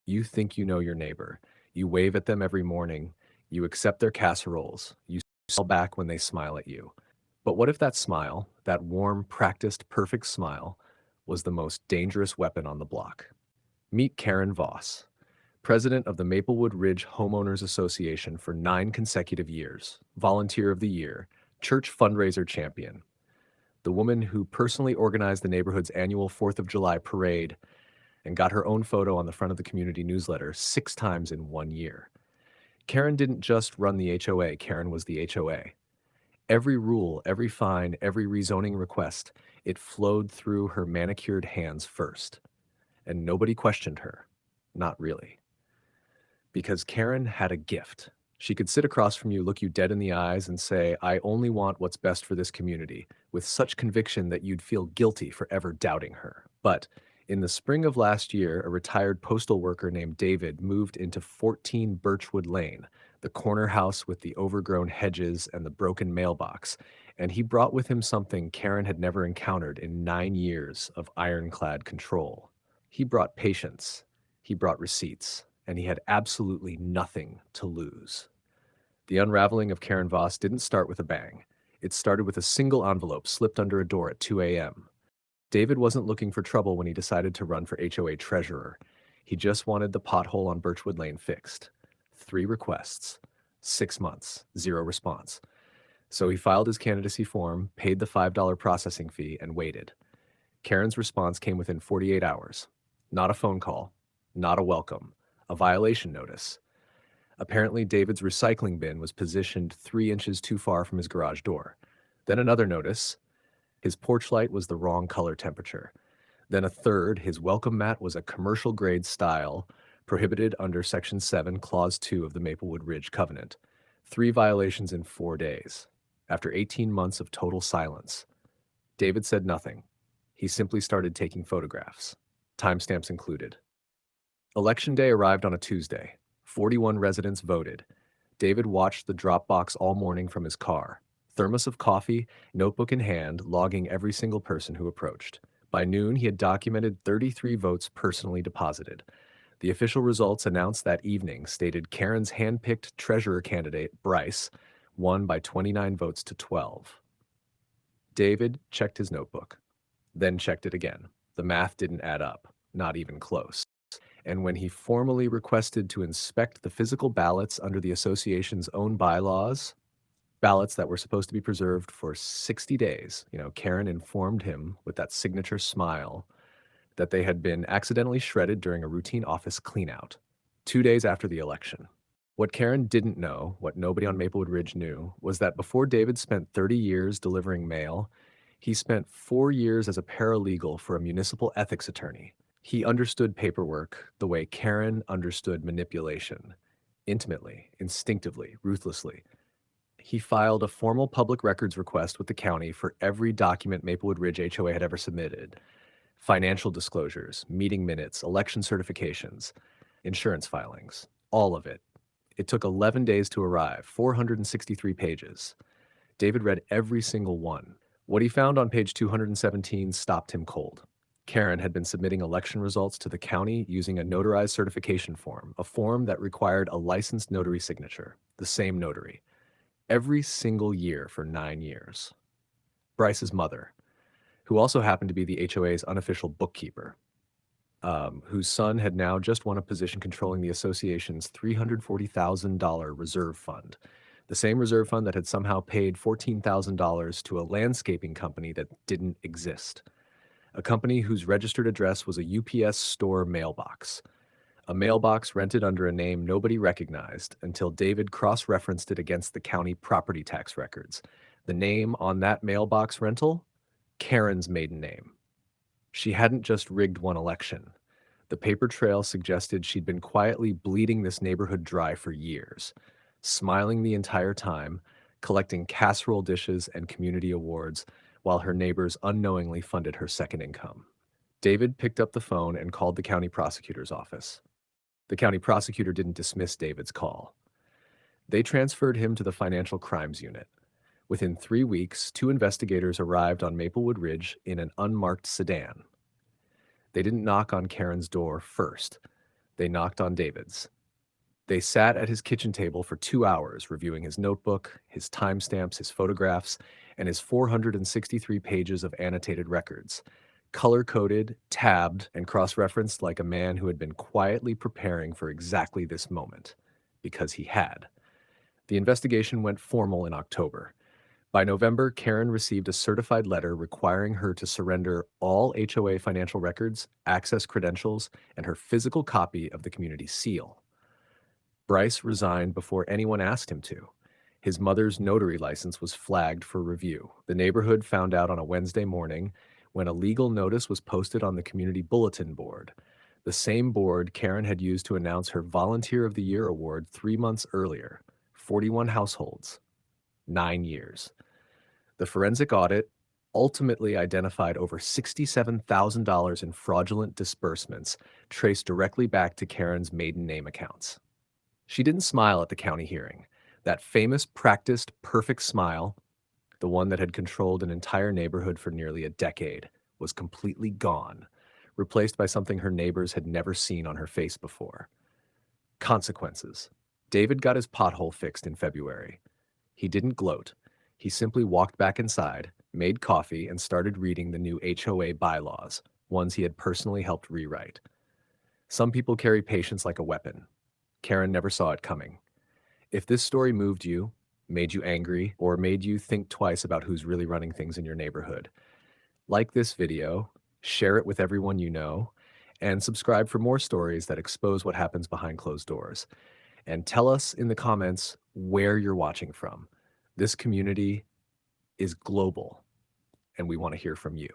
You think you know your neighbor. You wave at them every morning. You accept their casseroles. You smile back when they smile at you. But what if that smile, that warm, practiced, perfect smile, was the most dangerous weapon on the block? Meet Karen Voss, president of the Maplewood Ridge Homeowners Association for 9 consecutive years, volunteer of the year, church fundraiser champion, the woman who personally organized the neighborhood's annual 4th of July parade and got her own photo on the front of the community newsletter 6 times in 1 year. Karen didn't just run the HOA, Karen was the HOA. Every rule, every fine, every rezoning request, it flowed through her manicured hands first. And nobody questioned her. Not really. Because Karen had a gift. She could sit across from you, look you dead in the eyes, and say, I only want what's best for this community, with such conviction that you'd feel guilty for ever doubting her. But in the spring of last year, a retired postal worker named David moved into 14 Birchwood Lane, the corner house with the overgrown hedges and the broken mailbox, and he brought with him something Karen had never encountered in 9 years of ironclad control. He brought patience, he brought receipts, and he had absolutely nothing to lose. The unraveling of Karen Voss didn't start with a bang. It started with a single envelope slipped under a door at 2 a.m. David wasn't looking for trouble when he decided to run for HOA treasurer. He just wanted the pothole on Birchwood Lane fixed. 3 requests, 6 months, 0 response. So he filed his candidacy form, paid the $5 processing fee, and waited. Karen's response came within 48 hours. Not a phone call, not a welcome, a violation notice. Apparently, David's recycling bin was positioned 3 inches too far from his garage door. Then another notice. His porch light was the wrong color temperature. Then a third, his welcome mat was a commercial grade style, prohibited under Section 7, Clause 2 of the Maplewood Ridge Covenant. 3 violations in 4 days. After 18 months of total silence, David said nothing. He simply started taking photographs, timestamps included. Election day arrived on a Tuesday. 41 residents voted. David watched the drop box all morning from his car, thermos of coffee, notebook in hand, logging every single person who approached. By noon, he had documented 33 votes personally deposited. The official results announced that evening stated Karen's hand-picked treasurer candidate, Bryce, won by 29 votes to 12. David checked his notebook, then checked it again. The math didn't add up, not even close. And when he formally requested to inspect the physical ballots under the association's own bylaws, ballots that were supposed to be preserved for 60 days, Karen informed him with that signature smile that they had been accidentally shredded during a routine office cleanout, 2 days after the election. What Karen didn't know, what nobody on Maplewood Ridge knew, was that before David spent 30 years delivering mail, he spent 4 years as a paralegal for a municipal ethics attorney. He understood paperwork the way Karen understood manipulation, intimately, instinctively, ruthlessly. He filed a formal public records request with the county for every document Maplewood Ridge HOA had ever submitted: financial disclosures, meeting minutes, election certifications, insurance filings, all of it. It took 11 days to arrive, 463 pages. David read every single one. What he found on page 217 stopped him cold. Karen had been submitting election results to the county using a notarized certification form, a form that required a licensed notary signature, the same notary, every single year for 9 years. Bryce's mother, who also happened to be the HOA's unofficial bookkeeper, whose son had now just won a position controlling the association's $340,000 reserve fund, the same reserve fund that had somehow paid $14,000 to a landscaping company that didn't exist, a company whose registered address was a UPS store mailbox, a mailbox rented under a name nobody recognized until David cross-referenced it against the county property tax records. The name on that mailbox rental? Karen's maiden name. She hadn't just rigged one election. The paper trail suggested she'd been quietly bleeding this neighborhood dry for years, smiling the entire time, collecting casserole dishes and community awards, while her neighbors unknowingly funded her second income. David picked up the phone and called the county prosecutor's office. The county prosecutor didn't dismiss David's call. They transferred him to the financial crimes unit. Within 3 weeks, 2 investigators arrived on Maplewood Ridge in an unmarked sedan. They didn't knock on Karen's door first. They knocked on David's. They sat at his kitchen table for 2 hours, reviewing his notebook, his timestamps, his photographs, and his 463 pages of annotated records, color-coded, tabbed, and cross-referenced like a man who had been quietly preparing for exactly this moment. Because he had. The investigation went formal in October. By November, Karen received a certified letter requiring her to surrender all HOA financial records, access credentials, and her physical copy of the community seal. Bryce resigned before anyone asked him to. His mother's notary license was flagged for review. The neighborhood found out on a Wednesday morning when a legal notice was posted on the community bulletin board, the same board Karen had used to announce her Volunteer of the Year award 3 months earlier. 41 households, 9 years. The forensic audit ultimately identified over $67,000 in fraudulent disbursements traced directly back to Karen's maiden name accounts. She didn't smile at the county hearing. That famous practiced perfect smile, the one that had controlled an entire neighborhood for nearly a decade, was completely gone, replaced by something her neighbors had never seen on her face before. Consequences. David got his pothole fixed in February. He didn't gloat. He simply walked back inside, made coffee, and started reading the new HOA bylaws, ones he had personally helped rewrite. Some people carry patience like a weapon. Karen never saw it coming. If this story moved you, made you angry, or made you think twice about who's really running things in your neighborhood, like this video, share it with everyone you know, and subscribe for more stories that expose what happens behind closed doors. And tell us in the comments where you're watching from. This community is global, and we want to hear from you.